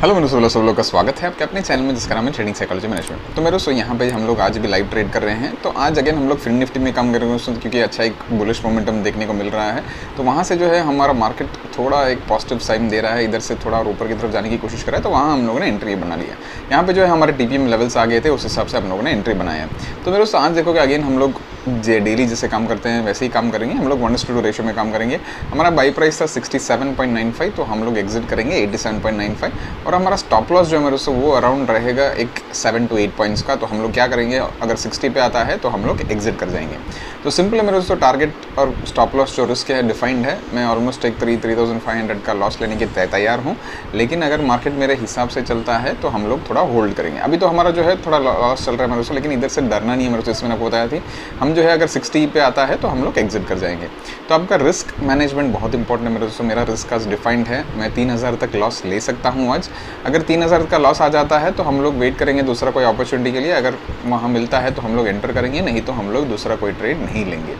Hello मेरे सब लोग का स्वागत है आपके अपने चैनल में जिसका नाम है ट्रेडिंग साइकोलॉजी मैनेजमेंट। तो मेरे दोस्तों यहाँ पे हम लोग आज भी लाइव ट्रेड कर रहे हैं। तो आज अगेन हम लोग फिन निफ्टी में काम करेंगे दोस्तों, क्योंकि अच्छा एक बुलिश मोमेंटम देखने को मिल रहा है। तो वहाँ से जो है हमारा मार्केट थोड़ा एक पॉजिटिव साइन दे रहा है, इधर से थोड़ा और ऊपर की तरफ जाने की कोशिश कर रहा है। तो वहाँ हम लोगों ने एंट्री बना लिया। यहाँ पे जो है हमारे टीपीएम लेवल्स आ गए थे, उस हिसाब से हम लोगों ने एंट्री बनाया है। तो मेरे दोस्तों आज देखोगे अगेन हम लोग डेली जैसे काम करते हैं वैसे ही काम करेंगे। हम लोग 1:2 रेशो में काम करेंगे। हमारा बाई प्राइस था 67.95, तो हम लोग एग्जिट करेंगे 87.95। और हमारा स्टॉप लॉस जो है मेरे दोस्तों वो अराउंड रहेगा एक 7 to 8 पॉइंट्स का। तो हम लोग क्या करेंगे, अगर 60 पे आता है तो हम लोग एग्जिट कर जाएंगे। तो सिंपल है मेरे दोस्तों, टारगेट और स्टॉप लॉस जो रिस्क है डिफाइंड है। मैं ऑलमोस्ट एक 3500 का लॉस लेने के तैयार हूँ, लेकिन अगर मार्केट मेरे हिसाब से चलता है तो हम लोग थोड़ा होल्ड करेंगे। अभी तो हमारा जो है थोड़ा लॉस चल रहा है मेरे दोस्तों, लेकिन इधर से डरना नहीं है मेरे दोस्तों। इसमें आपको बताया थी हम जो है अगर 60 पे आता है तो हम लोग एग्जिट कर जाएंगे। तो आपका रिस्क मैनेजमेंट बहुत इंपॉर्टेंट है मेरे दोस्तों। मेरा रिस्क आज डिफाइंड है, मैं 3000 तक लॉस ले सकता हूँ आज। अगर 3000 का लॉस आ जाता है तो हम लोग वेट करेंगे दूसरा कोई अपॉर्चुनिटी के लिए। अगर वहाँ मिलता है तो हम लोग एंटर करेंगे, नहीं तो हम लोग दूसरा कोई ट्रेड नहीं लेंगे।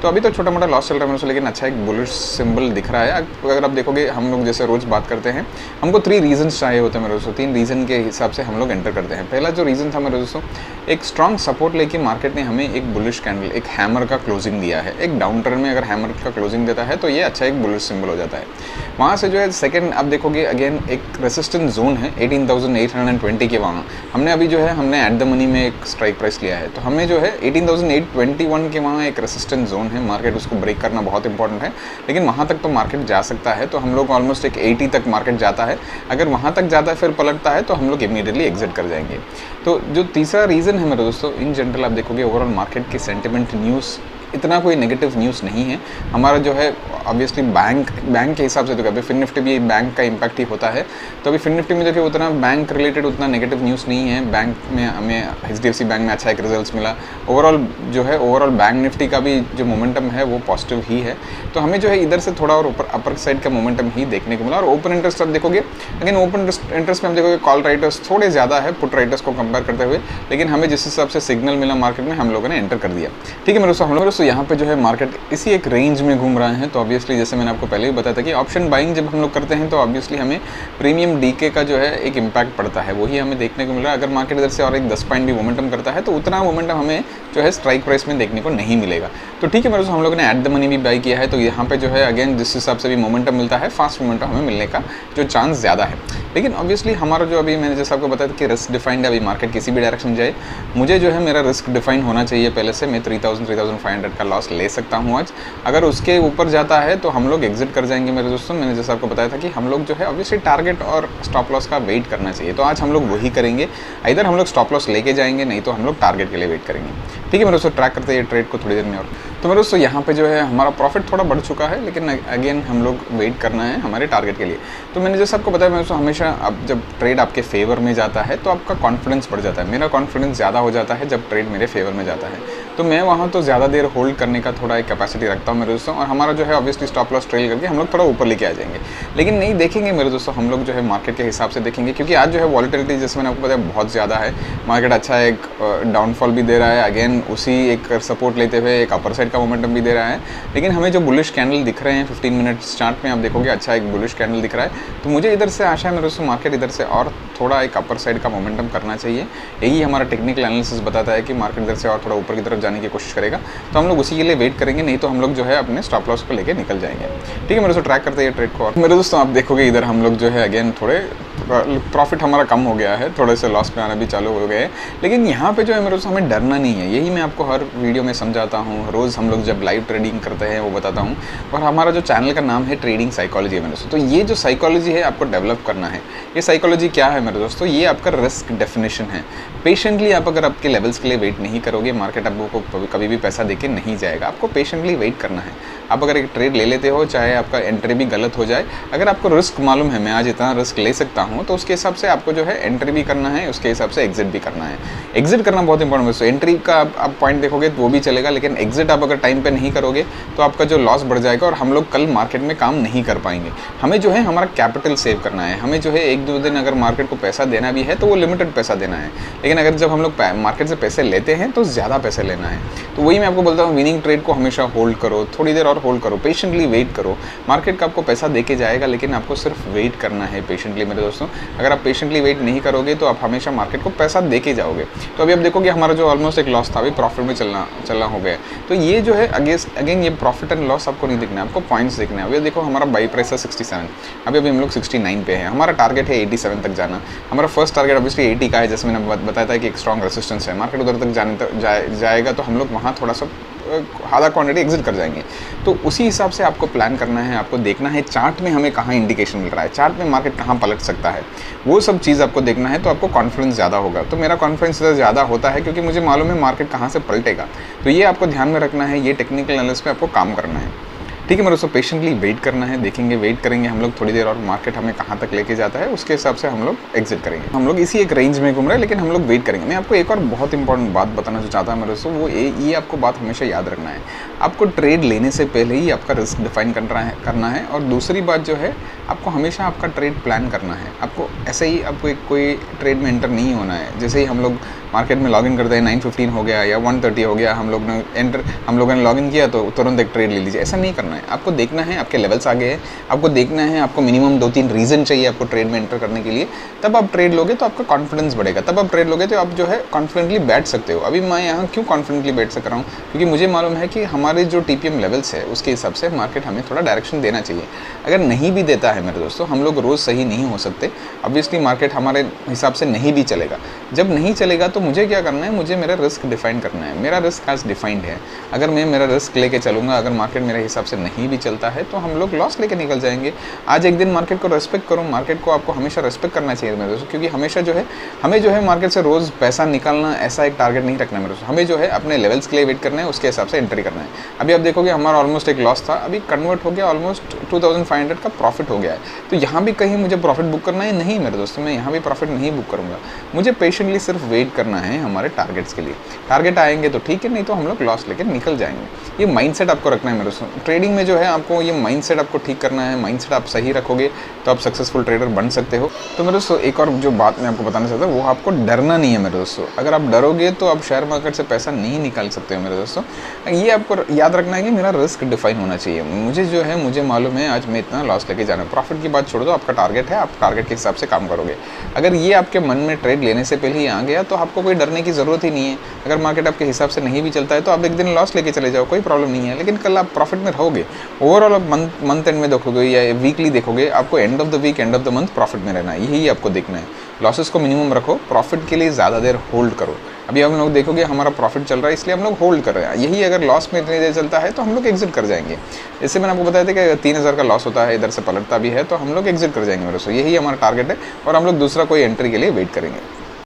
तो अभी तो छोटा मोटा लॉस चल रहा है मेरे दोस्तों, लेकिन अच्छा एक बुलिश सिंबल दिख रहा है। अगर आप देखोगे हम लोग जैसे रोज़ बात करते हैं, हमको 3 रीजन्स चाहिए होते हैं मेरे दोस्तों। 3 रीज़न के हिसाब से हम लोग एंटर करते हैं। पहला जो रीज़न था मेरे दोस्तों, एक स्ट्रॉन्ग सपोर्ट लेके मार्केट ने हमें एक बुलिश कैंडल, एक हैमर का क्लोजिंग दिया है। एक डाउन टर्न में अगर हैमर का क्लोजिंग देता है तो ये अच्छा एक बुलिश सिंबल हो जाता है। वहाँ से जो है सेकंड आप देखोगे अगेन एक रेसिस्टेंस जोन है 18,820 के। वहाँ हमने अभी जो है हमने एट द मनी में एक स्ट्राइक प्राइस लिया है। तो हमें जो है 18,821 के वहाँ एक रेसिस्टेंस जोन है। मार्केट उसको ब्रेक करना बहुत इंपॉर्टेंट है, लेकिन वहाँ तक तो मार्केट जा सकता है। तो हम लोग ऑलमोस्ट एक 80 तक मार्केट जाता है। अगर वहाँ तक जाता है फिर पलटता है तो हम लोग इमीडिएटली एग्जिट कर जाएंगे। तो जो तीसरा रीज़न है मेरे दोस्तों, इन जनरल आप देखोगे ओवरऑल मार्केट की सेंटिमेंट न्यूज़ इतना कोई नेगेटिव न्यूज़ नहीं है। हमारा जो है ऑब्वियसली बैंक के हिसाब से तो अभी फिन निफ्टी भी बैंक का इम्पैक्ट ही होता है। तो अभी फिन निफ्टी में देखिए उतना बैंक रिलेटेड उतना नेगेटिव न्यूज़ नहीं है। बैंक में हमें HDFC बैंक में अच्छा एक रिजल्ट मिला। ओवरऑल बैंक निफ्टी का भी जो मोमेंटम है वो पॉजिटिव ही है। तो हमें जो है इधर से थोड़ा और अपर साइड का मोमेंटम ही देखने को मिला। और ओपन इंटरेस्ट आप देखोगे अगेन ओपन इंटरेस्ट में हम देखोगे कॉल राइटर्स थोड़े ज़्यादा है पुट राइटर्स को कंपेयर करते हुए, लेकिन हमें जिस हिसाब से सिग्नल मिला मार्केट में हम लोगों ने एंटर कर दिया। ठीक है मेरे दोस्तों, हम लोग यहाँ पे जो है मार्केट इसी एक रेंज में घूम रहे हैं। तो ऑब्वियसली जैसे मैंने आपको पहले ही बताया था कि ऑप्शन बाइंग जब हम लोग करते हैं तो ऑब्वियसली हमें प्रीमियम डीके का जो है एक इम्पैक्ट पड़ता है, वही हमें देखने को मिल रहा है। अगर मार्केट इधर से और एक 10 पॉइंट भी मोमेंटम करता है तो उतना मोमेंटम हमें जो है स्ट्राइक प्राइस में देखने को नहीं मिलेगा। तो ठीक है मेरे दोस्तों, हम लोगों ने एट द मनी भी बाई किया है। तो यहाँ पे जो है अगेन जिस हिसाब से भी मोमेंटम मिलता है फास्ट मोमेंटम हमें मिलने का जो चांस ज़्यादा है। लेकिन ऑब्वियसली हमारा जो अभी मैंने जैसे आपको बताया था कि रिस्क डिफाइंड है। अभी मार्केट किसी भी डायरेक्शन जाए मुझे जो है मेरा रिस्क डिफाइन होना चाहिए पहले से। मैं 3500 का लॉस ले सकता हूँ आज। अगर उसके ऊपर जाता है तो हम लोग एग्जिट कर जाएंगे मेरे दोस्तों। मैंने जैसे आपको बताया था कि हम लोग जो है ऑब्वियसली टारगेट और स्टॉप लॉस का वेट करना चाहिए। तो आज हम लोग वही करेंगे, इधर हम लोग स्टॉप लॉस लेके जाएंगे, नहीं तो हम लोग टारगेट के लिए वेट करेंगे। ठीक है मेरे दोस्तों, ट्रैक करते हैं ट्रेड को थोड़ी देर में। और तो मेरे दोस्तों यहाँ पे जो है हमारा प्रॉफिट थोड़ा बढ़ चुका है, लेकिन अगेन हम लोग वेट करना है हमारे टारगेट के लिए। तो मैंने जैसे आपको बताया मेरे दोस्तों, हमेशा अब जब ट्रेड आपके फेवर में जाता है तो आपका कॉन्फिडेंस बढ़ जाता है। मेरा कॉन्फिडेंस ज़्यादा हो जाता है जब ट्रेड मेरे फेवर में जाता है। तो मैं वहाँ तो ज़्यादा देर होल्ड करने का थोड़ा एक कैपेसिटी रखता हूँ मेरे दोस्तों। और हमारा जो है ऑब्वियसली स्टॉप लॉस ट्रेल करके हम लोग थोड़ा ऊपर लेके आ जाएंगे, लेकिन नहीं देखेंगे मेरे दोस्तों। हम लोग जो है मार्केट के हिसाब से देखेंगे, क्योंकि आज जो है वॉलेटिलिटी जैसे मैंने आपको बताया बहुत ज़्यादा है। मार्केट अच्छा एक डाउनफॉल भी दे रहा है, अगेन उसी एक सपोर्ट लेते हुए एक अपर साइड का मोमेंटम भी दे रहा है। लेकिन हमें जो बुलिश कैंडल दिख रहे हैं 15 मिनट चार्ट में आप देखोगे अच्छा एक बुलिश कैंडल दिख रहा है। तो मुझे इधर से आशा है मेरे दोस्तों मार्केट इधर से और थोड़ा एक अपर साइड का मोमेंटम करना चाहिए। यही हमारा टेक्निकल एनालिसिस बताता है कि मार्केट इधर से और थोड़ा ऊपर की तरफ जाने की कोशिश करेगा। तो हम लोग उसी के लिए वेट करेंगे, नहीं तो हम लोग जो है अपने स्टॉप लॉस को लेके निकल जाएंगे। ठीक है मेरे दोस्तों, ट्रैक करते हैं ट्रेड को। और मेरे दोस्तों आप देखोगे इधर हम लोग जो है अगेन थोड़े प्रॉफिट हमारा कम हो गया है, थोड़े से लॉस पे आना भी चालू हो गए। लेकिन यहाँ पे जो है मेरे दोस्तों हमें डरना नहीं है। यही मैं आपको हर वीडियो में समझाता हूँ, रोज़ हम लोग जब लाइव ट्रेडिंग करते हैं वो बताता हूँ। और हमारा जो चैनल का नाम है ट्रेडिंग साइकोलॉजी है मेरे दोस्तों। तो ये जो साइकोलॉजी है आपको डेवलप करना है। ये साइकोलॉजी क्या है मेरे दोस्तों, ये आपका रिस्क डेफिनेशन है। पेशेंटली आप अगर आपके लेवल्स के लिए वेट नहीं करोगे, मार्केट आपको कभी भी पैसा देके नहीं जाएगा। आपको पेशेंटली वेट करना है। आप अगर एक ट्रेड ले लेते हो, चाहे आपका एंट्री भी गलत हो जाए, अगर आपको रिस्क मालूम है मैं आज इतना रिस्क ले सकता हूँ, तो उसके हिसाब से आपको जो है एंट्री भी करना है, उसके हिसाब से एग्जिट भी करना है। एग्जिट करना बहुत इंपॉर्टेंट है। एंट्री का आप पॉइंट देखोगे तो वो भी चलेगा, लेकिन एग्जिट आप अगर अगर टाइम पे नहीं करोगे तो आपका जो लॉस बढ़ जाएगा और हम लोग कल मार्केट में काम नहीं कर पाएंगे। हमें जो है हमारा कैपिटल सेव करना है, हमें जो है 1-2 दिन अगर मार्केट को पैसा देना भी है तो वो लिमिटेड पैसा देना है, लेकिन अगर जब हम लोग मार्केट से पैसे लेते हैं तो ज़्यादा पैसे लेना है। तो वही मैं आपको बोलता हूँ, विनिंग ट्रेड को हमेशा होल्ड करो, थोड़ी देर और होल्ड करो, पेशेंटली वेट करो। मार्केट का आपको पैसा दे के जाएगा, लेकिन आपको सिर्फ वेट करना है पेशेंटली मेरे दोस्तों। अगर आप पेशेंटली वेट नहीं करोगे तो आप हमेशा मार्केट को पैसा दे के जाओगे। तो अभी आप देखोगे हमारा जो ऑलमोस्ट एक लॉस था अभी प्रॉफिट में चलना हो गया। तो ये जो है अगेन ये प्रॉफिट एंड लॉस आपको नहीं देखना है, आपको पॉइंट्स देखना है। अभी देखो हमारा बाई प्राइस है 67, अभी हम लोग 69 पे हैं, हमारा टारगेट है 87 तक जाना। हमारा फर्स्ट टारगेट ऑब्वियसली 80 का है, जैसे मैंने बताया था कि एक स्ट्रॉन्ग रेसिस्टेंस है, मार्केट उधर तक जाएगा तो हम लोग वहाँ थोड़ा सा आधा क्वांटिटी एग्जिट कर जाएंगे। तो उसी हिसाब से आपको प्लान करना है, आपको देखना है चार्ट में हमें कहाँ इंडिकेशन मिल रहा है, चार्ट में मार्केट कहाँ पलट सकता है, वो सब चीज़ आपको देखना है। तो आपको कॉन्फिडेंस ज़्यादा होगा। तो मेरा कॉन्फिडेंस ज़्यादा होता है क्योंकि मुझे मालूम है मार्केट कहाँ से पलटेगा। तो ये आपको ध्यान में रखना है, ये टेक्निकल एनालिसिस पे आपको काम करना है। ठीक है मेरे दोस्तों, पेशेंटली वेट करना है, देखेंगे, वेट करेंगे हम लोग थोड़ी देर और मार्केट हमें कहाँ तक लेके जाता है उसके हिसाब से हम लोग एग्जिट करेंगे। हम लोग इसी एक रेंज में घूम रहे हैं लेकिन हम लोग वेट करेंगे। मैं आपको एक और बहुत इंपॉर्टेंट बात बताना जो चाहता हूँ मेरे दोस्तों, वो ये आपको बात हमेशा याद रखना है। आपको ट्रेड लेने से पहले ही आपका रिस्क डिफाइन करना है। और दूसरी बात जो है, आपको हमेशा आपका ट्रेड प्लान करना है। आपको ऐसे ही आपको कोई ट्रेड में एंटर नहीं होना है। जैसे ही हम लोग मार्केट में लॉगिन करते हैं 9:15 हो गया या 1:30 हो गया, हम लोगों ने लॉगिन किया तो तुरंत एक ट्रेड ले लीजिए, ऐसा नहीं करना है। आपको देखना है आपके लेवल्स आगे हैं, आपको देखना है आपको मिनिमम 2-3 रीज़न चाहिए आपको ट्रेड में एंटर करने के लिए, तब आप ट्रेड लोगे तो आपका कॉन्फिडेंस बढ़ेगा। तब आप ट्रेड लोगे तो आप जो है कॉन्फिडेंटली बैठ सकते हो। अभी मैं यहाँ क्यों कॉन्फिडेंटली बैठ सक रहा हूँ, क्योंकि मुझे मालूम है कि हमारे जो TPM लेवल्स है उसके हिसाब से मार्केट हमें थोड़ा डायरेक्शन देना चाहिए। अगर नहीं भी देता है मेरे दोस्तों, हम लोग रोज़ सही नहीं हो सकते। ऑब्वियसली मार्केट हमारे हिसाब से नहीं भी चलेगा। जब नहीं चलेगा तो मुझे क्या करना है, मुझे मेरा रिस्क डिफाइन करना है। मेरा रिस्क आज डिफाइंड है। अगर मैं मेरा रिस्क लेके चलूँगा, अगर मार्केट मेरे हिसाब से नहीं भी चलता है तो हम लोग लॉस लेके निकल जाएंगे। आज एक दिन मार्केट को रेस्पेक्ट करो, मार्केट को आपको हमेशा रेस्पेक्ट करना चाहिए मेरे दोस्तों, क्योंकि हमेशा जो है हमें जो है मार्केट से रोज़ पैसा निकालना ऐसा एक टारगेट नहीं रखना है मेरे दोस्तों। हमें जो है अपने लेवल्स के लिए वेट करना है, उसके हिसाब से एंट्री करना है। अभी आप देखोगे हमारा ऑलमोस्ट एक लॉस था, अभी कन्वर्ट हो गया, ऑलमोस्ट 2500 का प्रॉफिट हो गया है। तो यहाँ भी कहीं मुझे प्रॉफिट बुक करना है नहीं मेरे दोस्तों, मैं यहाँ भी प्रॉफिट नहीं बुक करूँगा। मुझे पेशेंटली सिर्फ वेट करना है हमारे टारगेट्स के लिए। टारगेट आएंगे तो ठीक है, नहीं तो हम लोग लॉस लेकर निकल जाएंगे। ये माइंडसेट आपको रखना है मेरे दोस्तों। ट्रेडिंग में जो है आपको ये माइंडसेट आपको ठीक करना है। माइंडसेट आप सही रखोगे तो आप सक्सेसफुल ट्रेडर बन सकते हो। तो मेरे दोस्तों एक और जो बात मैं आपको बताना चाहता हूँ, वो आपको डरना नहीं है मेरे दोस्तों। अगर आप डरोगे तो आप शेयर मार्केट से पैसा नहीं निकाल सकते हो मेरे दोस्तों। ये आपको याद रखना है कि मेरा रिस्क डिफाइन होना चाहिए। मुझे जो है मुझे मालूम है आज मैं इतना लॉस लेके जाना है। प्रॉफिट की बात छोड़ दो, आपका टारगेट है, आप टारगेट के हिसाब से काम करोगे। अगर ये आपके मन में ट्रेड लेने से पहले ही आ गया तो आपको कोई डरने की ज़रूरत ही नहीं है। अगर मार्केट आपके हिसाब से नहीं भी चलता है तो आप एक दिन लॉस लेके चले जाओ, कोई प्रॉब्लम नहीं है, लेकिन कल आप प्रॉफिट में रहोगे। ओवरऑल आप मंथ एंड में देखोगे या वीकली देखोगे, आपको end of the week end of the month profit में रहना है। यही आपको देखना है। लॉसेस को मिनिमम रखो, प्रॉफिट के लिए ज़्यादा देर होल्ड करो। अभी हम लोग देखोगे हमारा प्रॉफिट चल रहा है इसलिए हम लोग होल्ड कर रहे हैं। यही अगर लॉस में इतनी देर चलता है तो हम लोग एग्जिट कर जाएंगे। इससे मैंने आपको बताया था कि 3000 का लॉस होता है, इधर से पलटता भी है तो हम लोग एग्जिट कर जाएंगे मेरे दोस्तों। यही हमारा टारगेट है और हम लोग दूसरा कोई एंट्री के लिए वेट करेंगे।